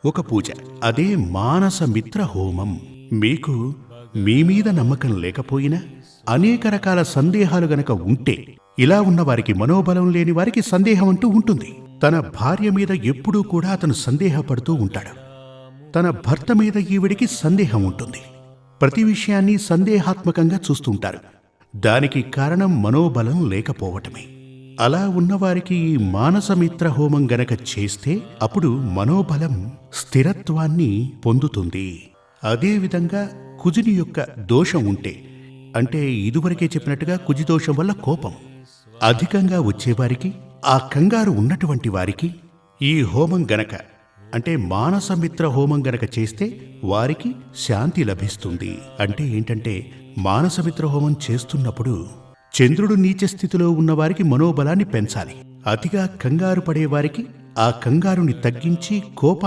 ఒక పూజ, అదే మానస మిత్ర హోమం. మీకు మీ మీద నమ్మకం లేకపోయినా అనేక రకాల సందేహాలు గనక ఉంటే, ఇలా ఉన్న వారికి, మనోబలం లేని వారికి సందేహం అంటూ ఉంటుంది. తన భార్య మీద ఎప్పుడూ కూడా అతను సందేహపడుతూ ఉంటాడు. తన భర్త మీద ఈవిడికి సందేహం ఉంటుంది. ప్రతి విషయాన్ని సందేహాత్మకంగా చూస్తుంటారు. దానికి కారణం మనోబలం లేకపోవటమే. అలా ఉన్నవారికి ఈ మానసమిత్ర హోమం గనక చేస్తే అప్పుడు మనోబలం స్థిరత్వాన్ని పొందుతుంది. అదేవిధంగా కుజుని యొక్క దోషం ఉంటే, అంటే ఇదివరకే చెప్పినట్టుగా కుజి దోషం వల్ల కోపం అధికంగా వచ్చేవారికి, ఆ కంగారు ఉన్నటువంటి వారికి ఈ హోమం గనక, అంటే మానసమిత్ర హోమం గనక చేస్తే వారికి శాంతి లభిస్తుంది. అంటే ఏంటంటే, మానసమిత్ర హోమం చేస్తున్నప్పుడు చంద్రుడు నీచ స్థితిలో ఉన్నవారికి మనోబలాన్ని పెంచాలి. అతిగా కంగారు పడేవారికి ఆ కంగారుని తగ్గించి కోపాన్ని